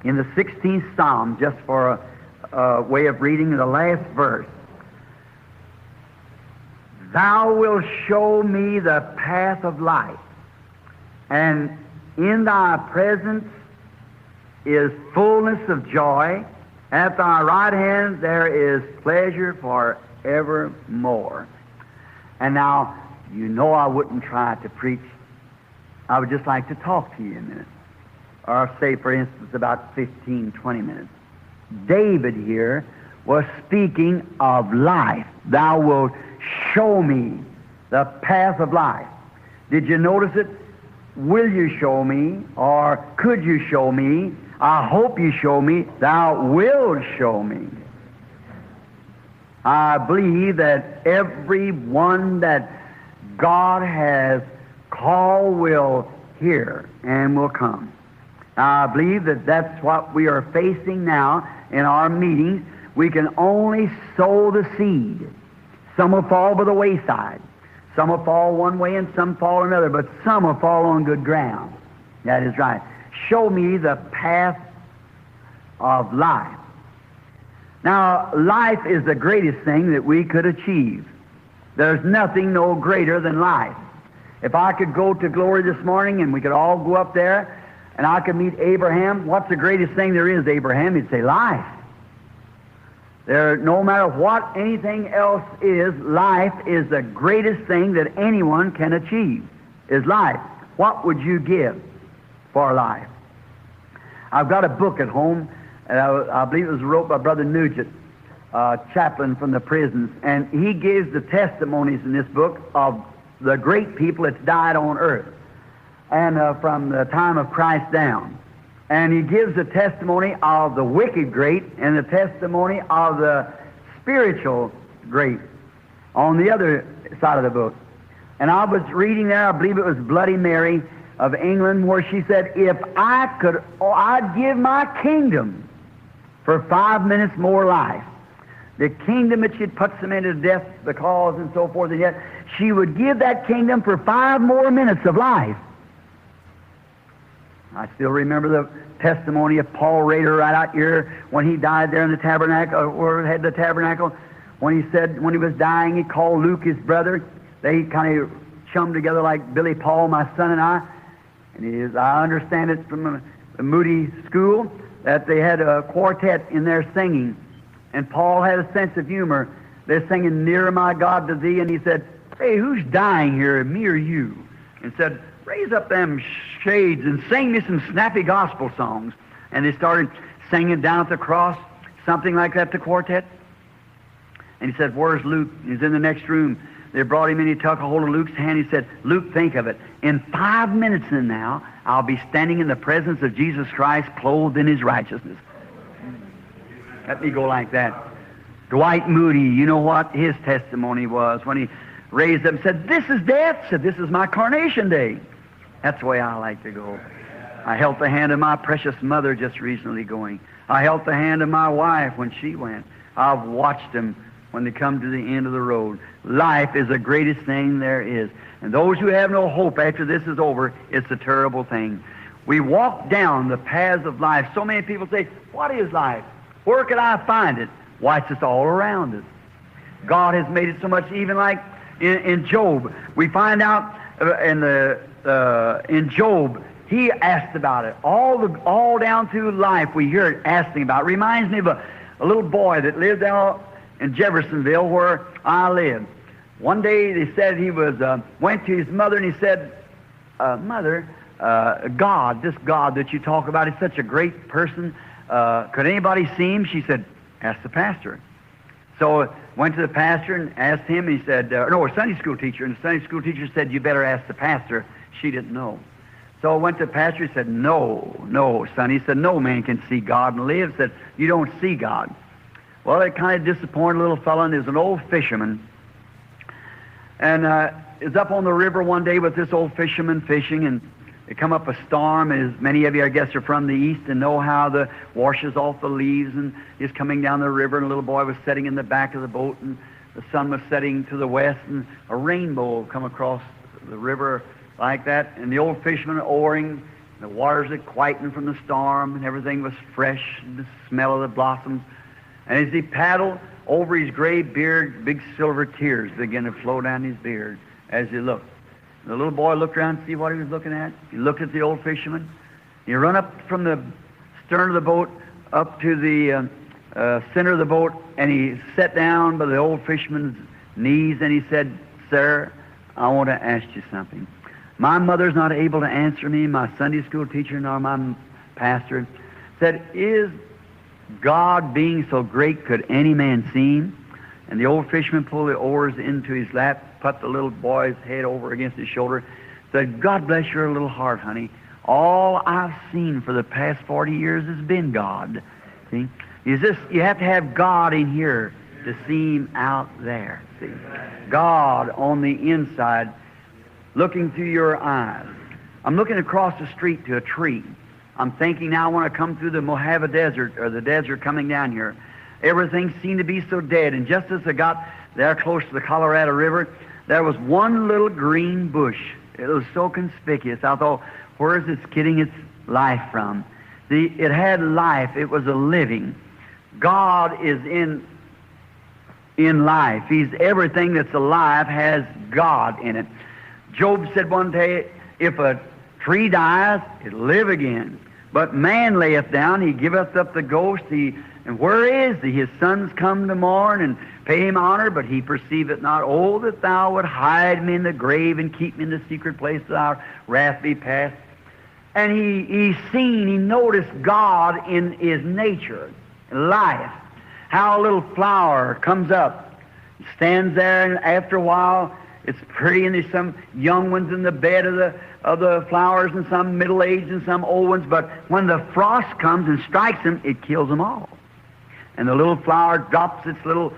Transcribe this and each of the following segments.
in the 16th Psalm, just for a way of reading the last verse. Thou wilt show me the path of life, and in thy presence is fullness of joy. At thy right hand there is pleasure forevermore. And now, you know I wouldn't try to preach. I would just like to talk to you a minute. Or say, for instance, about 15, 20 minutes. David here was speaking of life. Thou wilt show me the path of life. Did you notice it? Will you show me? Or could you show me? I hope you show me. Thou wilt show me. I believe that everyone that God has called will hear and will come. I believe that that's what we are facing now in our meetings. We can only sow the seed. Some will fall by the wayside. Some will fall one way and some fall another, but some will fall on good ground. That is right. Show me the path of life. Now, life is the greatest thing that we could achieve. There's nothing no greater than life. If I could go to glory this morning and we could all go up there and I could meet Abraham, what's the greatest thing there is, Abraham? He'd say, life. No matter what anything else is, life is the greatest thing that anyone can achieve, is life. What would you give for life? I've got a book at home, and I believe it was wrote by Brother Nugent, chaplain from the prisons, and he gives the testimonies in this book of the great people that's died on earth, and from the time of Christ down. And he gives the testimony of the wicked great and the testimony of the spiritual great on the other side of the book. And I was reading there, I believe it was Bloody Mary of England, where she said, if I could, I'd give my kingdom for 5 minutes more life. The kingdom that she'd put some into death, the cause and so forth, and yet she would give that kingdom for 5 more minutes of life. I still remember the testimony of Paul Rader right out here when he died there in the tabernacle, or had the tabernacle, when he said, when he was dying, he called Luke his brother. They kind of chummed together like Billy Paul, my son, and I. And I understand it from the Moody School that they had a quartet in there singing. And Paul had a sense of humor. They're singing, Nearer My God to Thee, and he said, hey, who's dying here, me or you? And said, raise up them shades and sing me some snappy gospel songs. And they started singing Down at the Cross, something like that, the quartet. And he said, where's Luke? He's in the next room. They brought him in, he took a hold of Luke's hand, he said, Luke, think of it. In 5 minutes from now, I'll be standing in the presence of Jesus Christ, clothed in His righteousness. Let me go like that. Dwight Moody, you know what his testimony was when he raised up and said, this is death, said, this is my coronation day. That's the way I like to go. I held the hand of my precious mother just recently going. I held the hand of my wife when she went. I've watched them when they come to the end of the road. Life is the greatest thing there is. And those who have no hope after this is over, it's a terrible thing. We walk down the paths of life. So many people say, what is life? Where can I find it? Why, it's just all around us. God has made it so much, even like in Job. We find out in Job, he asked about it. All down through life, we hear it asking about it. Reminds me of a little boy that lived out in Jeffersonville, where I live. One day they said he went to his mother and he said, Mother, God, this God that you talk about is such a great person. Could anybody see him? She said, ask the pastor. So went to the pastor and asked him, and he said, a Sunday school teacher. And the Sunday school teacher said, you better ask the pastor. She didn't know. So I went to the pastor, he said, no, son. He said, no man can see God and live. He said, you don't see God. Well, it kind of disappointed a little fellow, and there's an old fisherman. And he was up on the river one day with this old fisherman fishing, and it come up a storm, as many of you, I guess, are from the east and know how the washes off the leaves, and is coming down the river, and a little boy was sitting in the back of the boat, and the sun was setting to the west, and a rainbow come across the river like that, and the old fisherman oaring, The waters had quietened from the storm, and everything was fresh, and the smell of the blossoms. And as he paddled over his gray beard, big silver tears began to flow down his beard as he looked. The little boy looked around to see what he was looking at. He looked at the old fisherman. He run up from the stern of the boat up to the center of the boat, and he sat down by the old fisherman's knees, and he said, "Sir, I want to ask you something. My mother's not able to answer me, my Sunday school teacher nor my pastor. Said, is God being so great, could any man see him?" And the old fisherman pulled the oars into his lap, put the little boy's head over against his shoulder, said, "God bless your little heart, honey. All I've seen for the past 40 years has been God." See? You have to have God in here to see him out there. See? God on the inside, looking through your eyes. I'm looking across the street to a tree. I'm thinking now I want to come through the Mojave Desert, or the desert coming down here. Everything seemed to be so dead, and just as I got there close to the Colorado River, there was one little green bush. It was so conspicuous. I thought, where is this getting its life from? It had life. It was a living. God is in life. He's everything that's alive has God in it. Job said one day, if a tree dies, it'll live again. But man layeth down, he giveth up the ghost. And where is he? His sons come to mourn and pay him honor, but he perceiveth not. Oh, that thou would hide me in the grave and keep me in the secret place till our wrath be past. And he noticed God in his nature, life. How a little flower comes up, stands there, and after a while, it's pretty, and there's some young ones in the bed of the flowers, and some middle-aged and some old ones. But when the frost comes and strikes them, it kills them all. And the little flower drops its little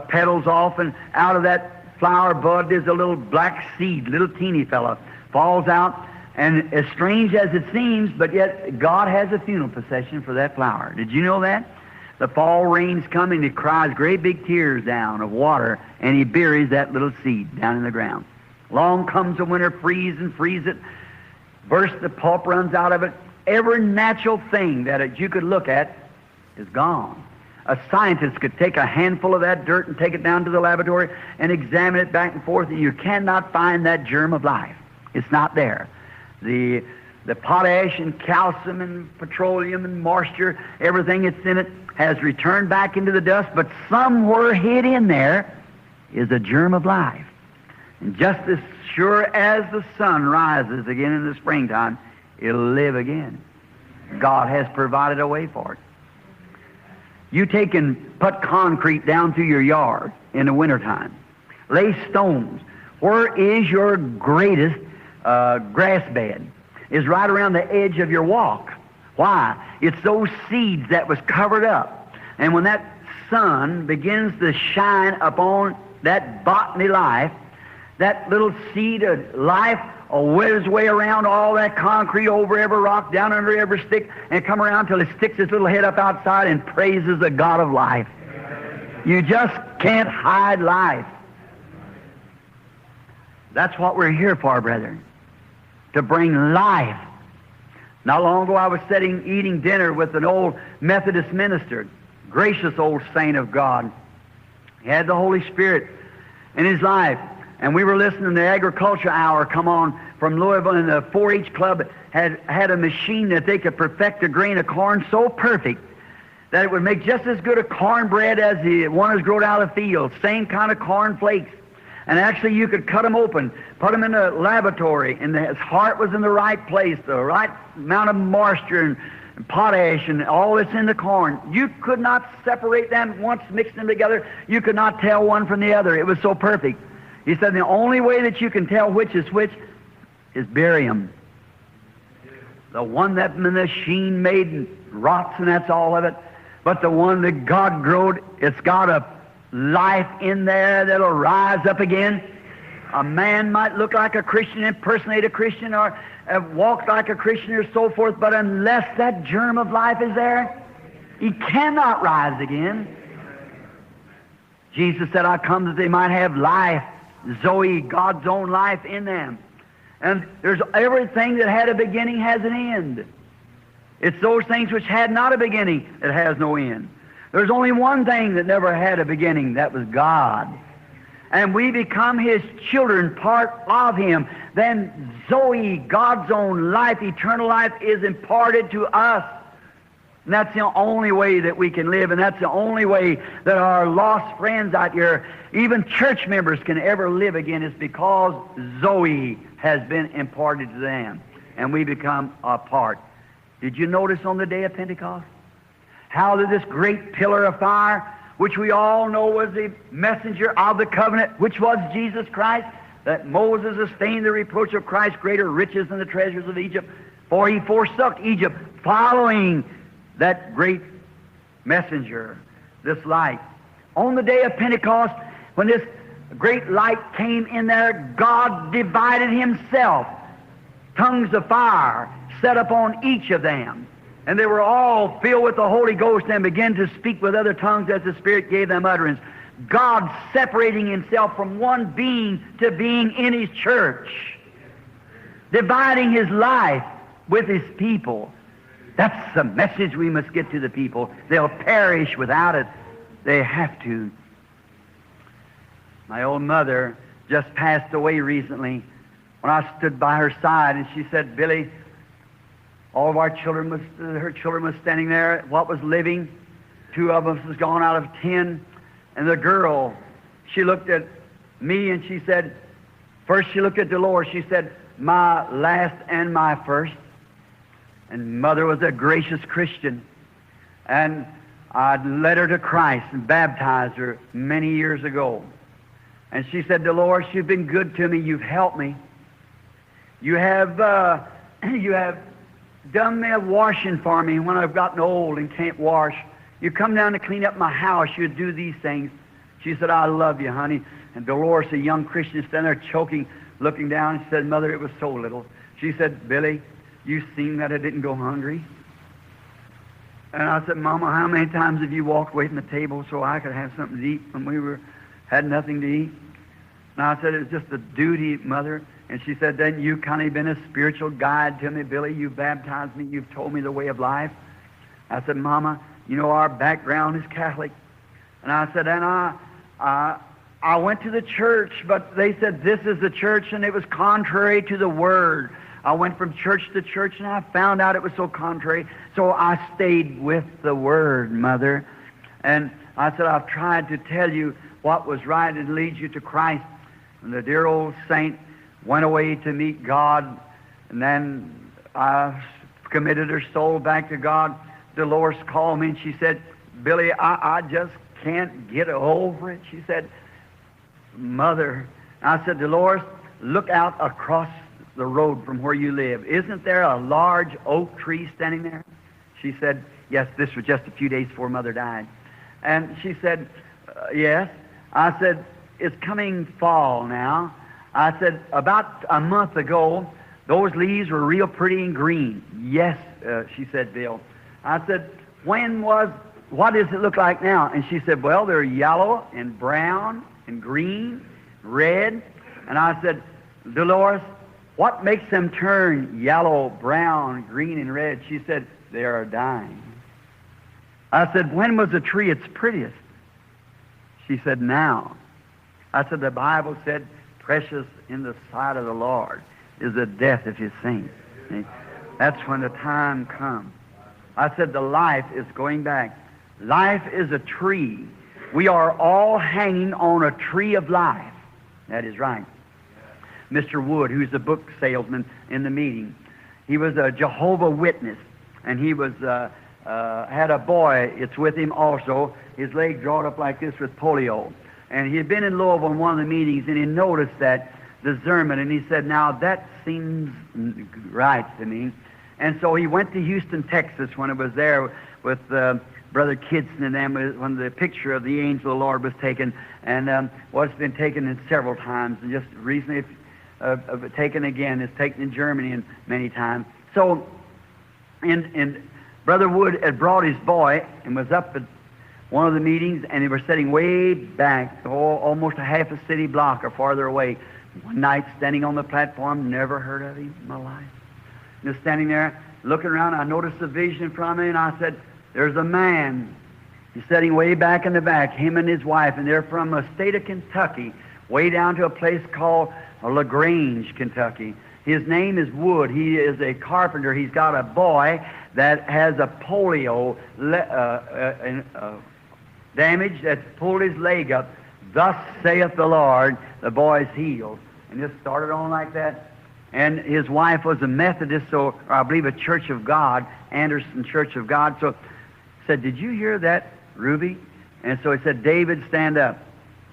petals off, and out of that flower bud there's a little black seed, little teeny fella, falls out. And as strange as it seems, but yet God has a funeral procession for that flower. Did you know that? The fall rain's coming, he cries great big tears down of water, and he buries that little seed down in the ground. Along comes the winter, freeze it, bursts, the pulp runs out of it. Every natural thing that you could look at is gone. A scientist could take a handful of that dirt and take it down to the laboratory and examine it back and forth, and you cannot find that germ of life. It's not there. The potash and calcium and petroleum and moisture, everything that's in it has returned back into the dust, but somewhere hid in there is a germ of life. And just as sure as the sun rises again in the springtime, it'll live again. God has provided a way for it. You take and put concrete down through your yard in the wintertime. Lay stones. Where is your greatest grass bed? Is right around the edge of your walk. Why? It's those seeds that was covered up. And when that sun begins to shine upon that botany life, that little seed of life will wear its way around all that concrete, over every rock, down under every stick, and come around till it sticks its little head up outside and praises the God of life. You just can't hide life. That's what we're here for, brethren. To bring life. Not long ago I was eating dinner with an old Methodist minister, gracious old saint of God. He had the Holy Spirit in his life. And we were listening to the agriculture hour come on from Louisville, and the 4-H club had a machine that they could perfect a grain of corn so perfect that it would make just as good a cornbread as the one that's grown out of the field. Same kind of corn flakes. And actually you could cut them open, put them in a laboratory, and his heart was in the right place, the right amount of moisture and potash and all that's in the corn. You could not separate them once, mixed them together. You could not tell one from the other. It was so perfect. He said the only way that you can tell which is which is bury them. The one that the machine made and rots, and that's all of it. But the one that God growed, it's got a life in there that'll rise up again. A man might look like a Christian, impersonate a Christian, or walk like a Christian, or so forth, but unless that germ of life is there, he cannot rise again. Jesus said, I come that they might have life, Zoe, God's own life in them. And there's everything that had a beginning has an end. It's those things which had not a beginning that has no end. There's only one thing that never had a beginning. That was God. And we become His children, part of Him. Then Zoe, God's own life, eternal life, is imparted to us. And that's the only way that we can live, and that's the only way that our lost friends out here, even church members, can ever live again, is because Zoe has been imparted to them, and we become a part. Did you notice on the day of Pentecost how that this great pillar of fire, which we all know was the messenger of the covenant, which was Jesus Christ, that Moses sustained the reproach of Christ, greater riches than the treasures of Egypt, for he forsook Egypt, following that great messenger, this light. On the day of Pentecost, when this great light came in there, God divided Himself. Tongues of fire set upon each of them. And they were all filled with the Holy Ghost and began to speak with other tongues as the Spirit gave them utterance. God separating Himself from one being to being in His church. Dividing His life with His people. That's the message we must get to the people. They'll perish without it. They have to. My old mother just passed away recently when I stood by her side, and she said, Billy, all of our children her children was standing there. What was living? 2 of us was gone out of 10. And the girl, she looked at me and she said, first she looked at Dolores, she said, my last and my first. And Mother was a gracious Christian. And I led her to Christ and baptized her many years ago. And she said, Dolores, you've been good to me. You've helped me. You have done me a washing for me when I've gotten old and can't wash. You come down to clean up my house. You do these things. She said, I love you, honey. And Dolores, a young Christian, standing there choking, looking down, and said, Mother, it was so little. She said, Billy, you seen that I didn't go hungry? And I said, Mama, how many times have you walked away from the table so I could have something to eat when we had nothing to eat? And I said, it's just a duty, Mother. And she said, then you kind of been a spiritual guide to me, Billy. You baptized me. You've told me the way of life. I said, Mama, you know our background is Catholic. And I said, and I went to the church, but they said this is the church, and it was contrary to the Word. I went from church to church, and I found out it was so contrary. So I stayed with the Word, Mother. And I said, I've tried to tell you what was right and lead you to Christ. And the dear old saint went away to meet God, and then I committed her soul back to God. Dolores called me, and she said, Billy, I just can't get over it. She said, Mother. I said, Dolores, look out across the road from where you live. Isn't there a large oak tree standing there? She said, yes, this was just a few days before Mother died. And she said, yes. I said, it's coming fall now. I said, about a month ago, those leaves were real pretty and green. Yes, she said, Bill. I said, what does it look like now? And she said, well, they're yellow and brown and green, red. And I said, Dolores, what makes them turn yellow, brown, green, and red? She said, they are dying. I said, when was the tree its prettiest? She said, now. I said, the Bible said, precious in the sight of the Lord is the death of His saints. See? That's when the time comes. I said, the life is going back. Life is a tree. We are all hanging on a tree of life. That is right. Mr. Wood, who's a book salesman in the meeting, he was a Jehovah Witness, and he was had a boy. It's with him also. His leg drawn up like this with polio. And he had been in Louisville in one of the meetings, and he noticed that discernment, and he said, now that seems right to me. And so he went to Houston, Texas, when it was there with Brother Kidson and them, when the picture of the angel of the Lord was taken, and it's been taken in several times, and just recently taken again. It's taken in Germany and many times. So, and Brother Wood had brought his boy and was up at one of the meetings, and they were sitting way back, almost a half a city block or farther away One night, standing on the platform, never heard of him in my life. Just standing there, looking around, I noticed a vision from me, and I said, there's a man. He's sitting way back in the back, him and his wife, and they're from the state of Kentucky, way down to a place called LaGrange, Kentucky. His name is Wood. He is a carpenter. He's got a boy that has a polio damage that's pulled his leg up. Thus saith the Lord, the boy's healed. And just started on like that. And his wife was a Methodist, or I believe a Church of God, Anderson Church of God. So said, did you hear that, Ruby? And so he said, David, stand up.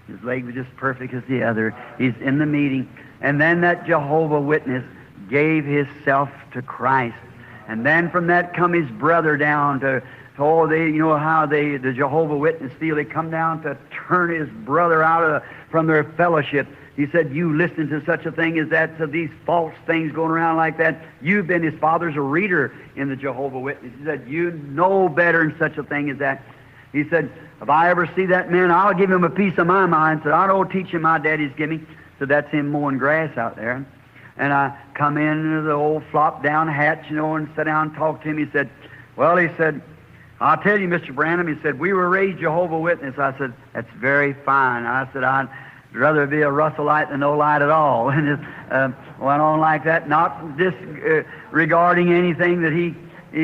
His leg was just perfect as the other. He's in the meeting. And then that Jehovah Witness gave himself to Christ. And then from that come his brother down to they, you know how the Jehovah Witness feel. They come down to turn his brother out from their fellowship. He said, you listen to such a thing as that, to these false things going around like that. You've been, his father's a reader in the Jehovah Witness. He said, you know better than such a thing as that. He said, if I ever see that man, I'll give him a piece of my mind. Said, I don't teach him my daddy's give me. So that's him mowing grass out there. And I come in the old flop down hatch, and sit down and talk to him. He said, well, he said, I'll tell you, Mr. Branham, he said, we were raised Jehovah Witness. I said, that's very fine. I said, I'd rather be a Russellite than no light at all. And it went on like that, not disregarding anything that he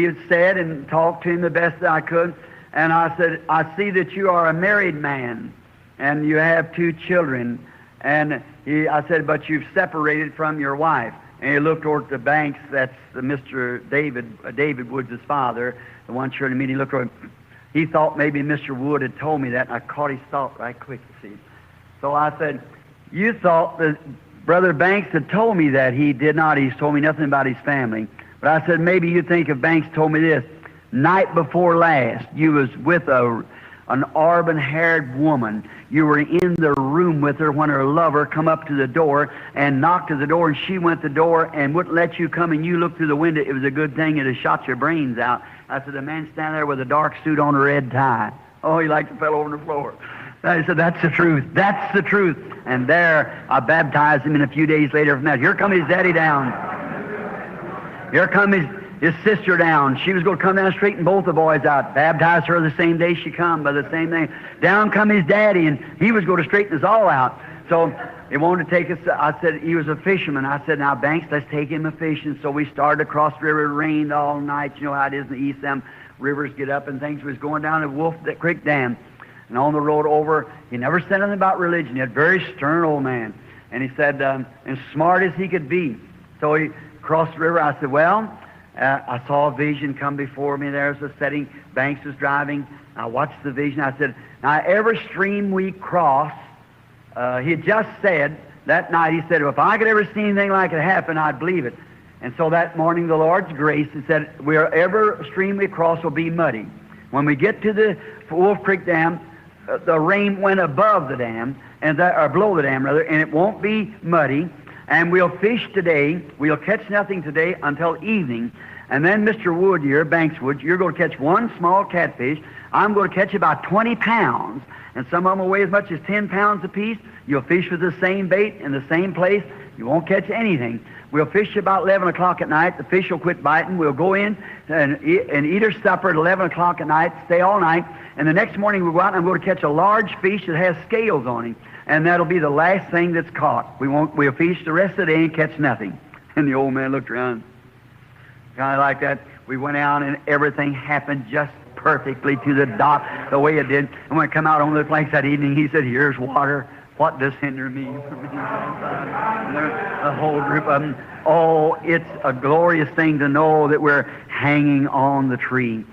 had said, and talked to him the best that I could. And I said, I see that you are a married man, and you have 2 children. And I said, but you've separated from your wife. And he looked over at the Banks, that's Mr. David Wood's father, the one church meeting. He looked over, he thought maybe Mr. Wood had told me that, and I caught his thought right quick, you see. So I said, you thought that Brother Banks had told me that. He did not. He's told me nothing about his family. But I said, maybe you think if Banks told me this. Night before last, you was with an auburn-haired woman. You were in the room with her when her lover come up to the door and knocked at the door, and she went to the door and wouldn't let you come, and you looked through the window. It was a good thing. It had shot your brains out. I said, the man standing there with a dark suit on, a red tie. Oh, he like to fell over the floor. I said, that's the truth. That's the truth. And there, I baptized him, and a few days later from that, here come his daddy down. Here come his sister down. She was going to come down and straighten both the boys out. Baptized her the same day she come, by the same thing. Down come his daddy, and he was going to straighten us all out. So they wanted to take us. I said, he was a fisherman. I said, now, Banks, let's take him a fishing. So we started across the river. It rained all night. You know how it is in the east. Them rivers get up and things. We was going down to Wolf Creek Dam. And on the road over, he never said anything about religion. He had a very stern old man. And he said, and smart as he could be. So he crossed the river. I said, well, I saw a vision come before me. There was a setting. Banks was driving. I watched the vision. I said, now, every stream we cross, he had just said that night, he said, if I could ever see anything like it happen, I'd believe it. And so that morning, the Lord's grace, he said, every stream we cross will be muddy. When we get to the Wolf Creek Dam, the rain went above the dam, or below the dam, rather, and it won't be muddy. And we'll fish today. We'll catch nothing today until evening. And then, Mr. Wood here, Banks Wood, you're going to catch one small catfish. I'm going to catch about 20 pounds. And some of them will weigh as much as 10 pounds apiece. You'll fish with the same bait in the same place. You won't catch anything. We'll fish about 11 o'clock at night. The fish will quit biting. We'll go in and eat our supper at 11 o'clock at night, stay all night. And the next morning we'll go out and I'm going to catch a large fish that has scales on him. And that'll be the last thing that's caught. We'll fish the rest of the day and catch nothing. And the old man looked around, kind of like that. We went out and everything happened just perfectly to the dot, the way it did. And when I come out on the planks that evening, he said, here's water. What does hinder me from being outside? And a whole group of them. Oh, it's a glorious thing to know that we're hanging on the tree.